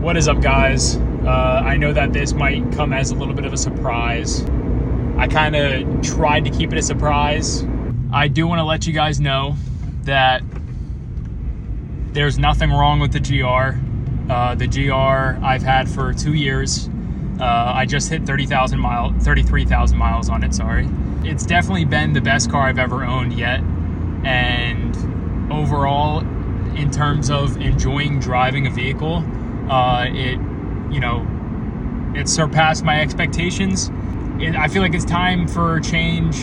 What is up, guys? I know that this might come as a little bit of a surprise. I kind of tried to keep it a surprise. I do want to let you guys know that there's nothing wrong with the GR. The GR I've had for 2 years. I just hit 33,000 miles on it, sorry. It's definitely been the best car I've ever owned yet. And overall, in terms of enjoying driving a vehicle, it surpassed my expectations. I feel like it's time for change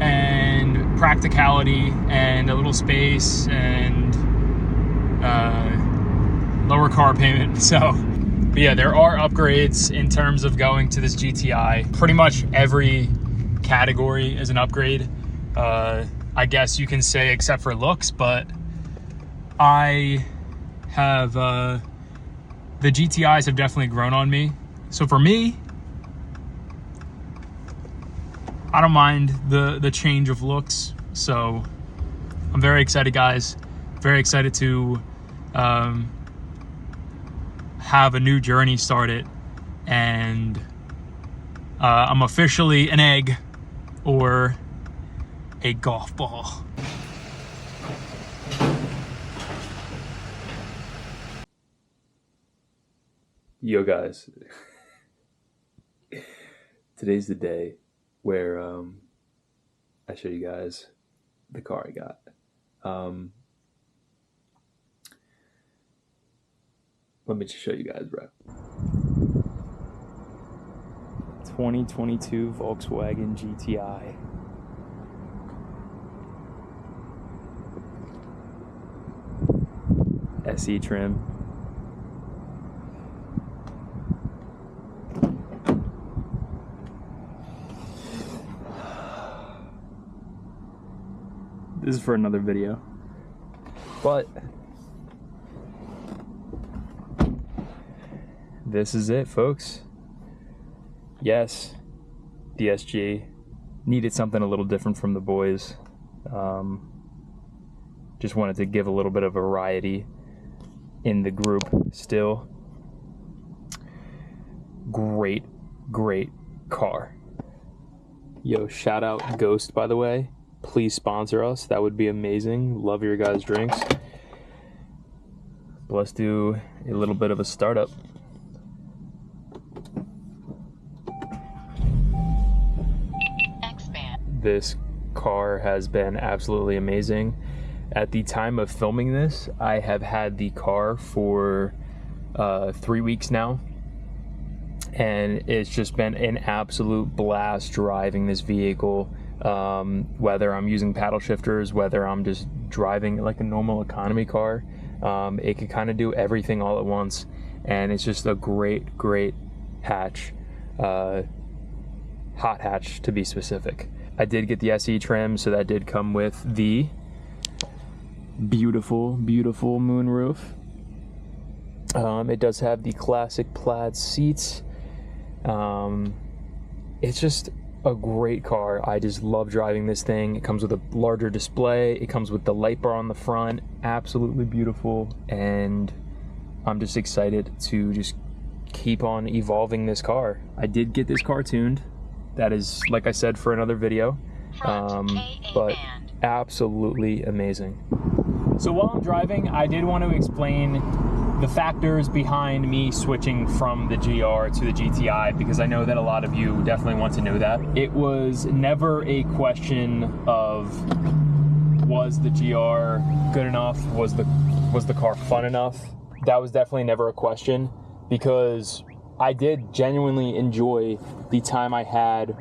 and practicality and a little space and lower car payment. So, but yeah, there are upgrades in terms of going to this GTI. Pretty much every category is an upgrade. I guess you can say except for looks, but I have, the GTIs have definitely grown on me. So for me, I don't mind the change of looks. So I'm very excited, guys. Very excited to have a new journey started. And I'm officially an egg or a golf ball. Yo guys, today's the day where I show you guys the car I got. Let me just show you guys, bro. 2022 Volkswagen GTI. SE trim. This is for another video, but this is it, folks. Yes, DSG needed something a little different from the boys. Just wanted to give a little bit of variety in the group still. Great car. Yo, shout out Ghost, by the way. Please sponsor us. That would be amazing. Love your guys' drinks. But let's do a little bit of a startup. Expand. This car has been absolutely amazing. At the time of filming this, I have had the car for 3 weeks now. And it's just been an absolute blast driving this vehicle. Whether I'm using paddle shifters, whether I'm just driving like a normal economy car, it can kind of do everything all at once, and it's just a great hatch, hot hatch to be specific. I did get the SE trim, so that did come with the beautiful moonroof. It does have the classic plaid seats. It's just a great car. I just love driving this thing. It comes with a larger display. It comes with the light bar on the front. Absolutely beautiful. And I'm just excited to just keep on evolving this car. I did get this car tuned. That is, like I said, for another video. But absolutely amazing. So while I'm driving, I did want to explain the factors behind me switching from the GR to the GTI, because I know that a lot of you definitely want to know that. It was never a question of, was the GR good enough? Was the car fun enough? That was definitely never a question, because I did genuinely enjoy the time I had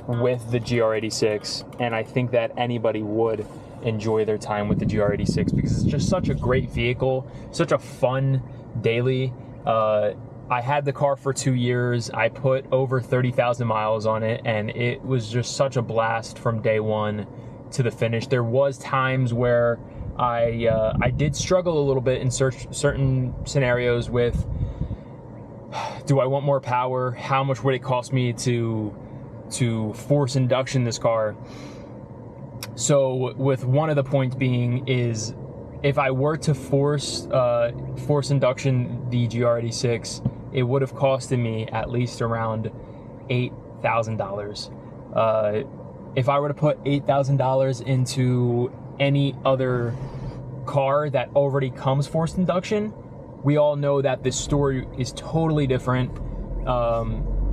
with the GR86, and I think that anybody would enjoy their time with the GR86 because it's just such a great vehicle, such a fun daily. I had the car for 2 years. I put over 30,000 miles on it, and it was just such a blast from day one to the finish. There was times where I did struggle a little bit in certain scenarios with, do I want more power? How much would it cost me to force induction this car? So with one of the points being is if I were to force induction the GR86, it would have costed me at least around $8,000. If I were to put $8,000 into any other car that already comes forced induction, we all know that the story is totally different.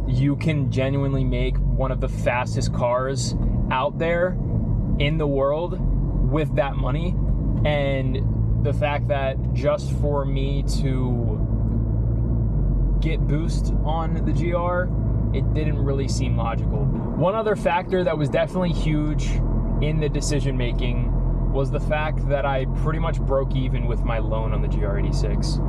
You can genuinely make one of the fastest cars out there in the world with that money. And the fact that just for me to get boost on the GR, it didn't really seem logical. One other factor that was definitely huge in the decision making was the fact that I pretty much broke even with my loan on the GR86.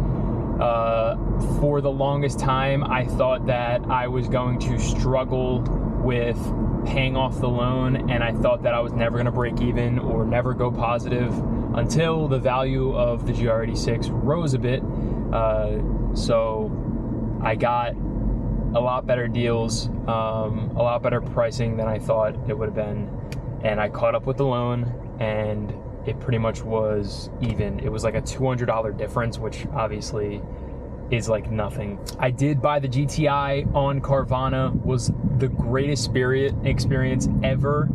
For the longest time, I thought that I was going to struggle with paying off the loan, and I thought that I was never going to break even or never go positive until the value of the GR86 rose a bit. So I got a lot better deals, a lot better pricing than I thought it would have been, and I caught up with the loan, and it pretty much was even. It was like a $200 difference, which obviously is like nothing. I did buy the GTI on Carvana. Was the greatest experience ever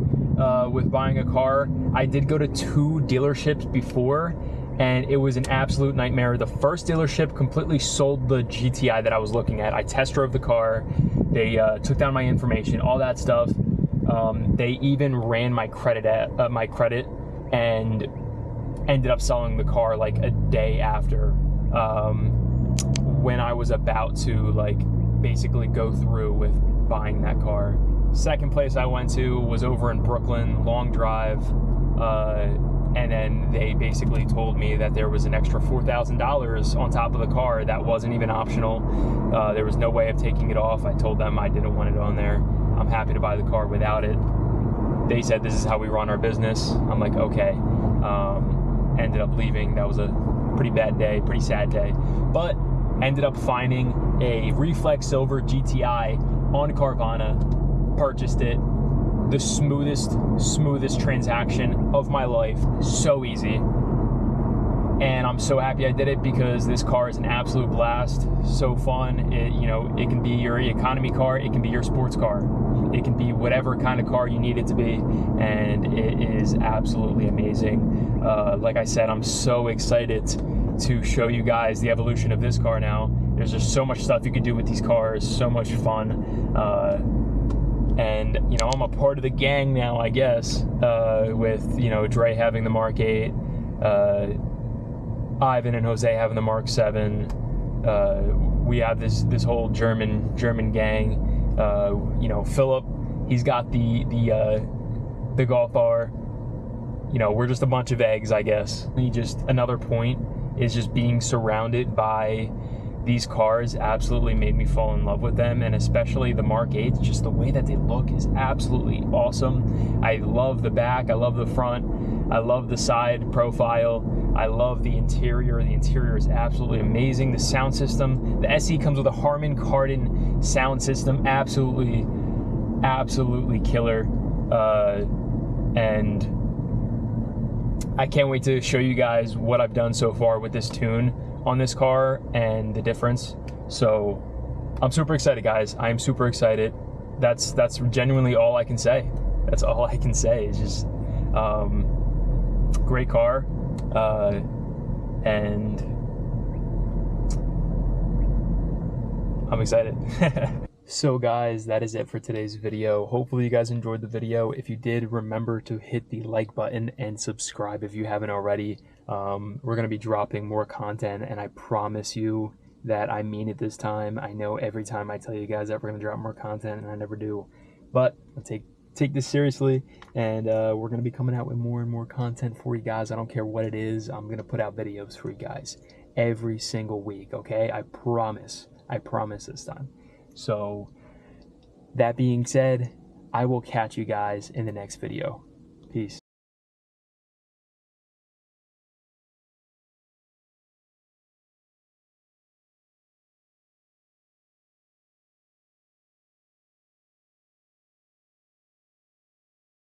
with buying a car. I did go to 2 dealerships before, and it was an absolute nightmare. The first dealership completely sold the GTI that I was looking at. I test drove the car. They took down my information, all that stuff. They even ran my credit and ended up selling the car like a day after, when I was about to like basically go through with buying that car. Second place I went to was over in Brooklyn, long drive, and then they basically told me that there was an extra $4,000 on top of the car that wasn't even optional. There was no way of taking it off. I told them I didn't want it on there. I'm happy to buy the car without it. They said this is how we run our business. I'm like, okay. Ended up leaving. That was a pretty bad day, pretty sad day. But ended up finding a Reflex Silver GTI on Carvana, purchased it. The smoothest transaction of my life. So easy. And I'm so happy I did it because this car is an absolute blast. So fun. It can be your economy car. It can be your sports car. It can be whatever kind of car you need it to be. And it is absolutely amazing. Like I said, I'm so excited to show you guys the evolution of this car now. There's just so much stuff you can do with these cars. So much fun. And I'm a part of the gang now, I guess, with Dre having the Mark 8, Ivan and Jose having the Mark 7. We have this whole German gang. Philip, he's got the Golf R. We're just a bunch of eggs, I guess. Just another point is just being surrounded by these cars absolutely made me fall in love with them, and especially the Mark 8. Just the way that they look is absolutely awesome. I love the back, I love the front, I love the side profile, I love the interior. The interior is absolutely amazing. The sound system, the SE comes with a Harman Kardon sound system, absolutely killer. And I can't wait to show you guys what I've done so far with this tune on this car and the difference. So I'm super excited, guys. I am super excited. That's genuinely all I can say. That's all I can say. It's just great car, and I'm excited. So guys, that is it for today's video. Hopefully you guys enjoyed the video. If you did, remember to hit the like button and subscribe if you haven't already. We're going to be dropping more content, and I promise you that I mean it this time. I know every time I tell you guys that we're going to drop more content, and I never do. But I take this seriously, and we're going to be coming out with more and more content for you guys. I don't care what it is. I'm going to put out videos for you guys every single week, okay? I promise this time. So that being said, I will catch you guys in the next video. Peace.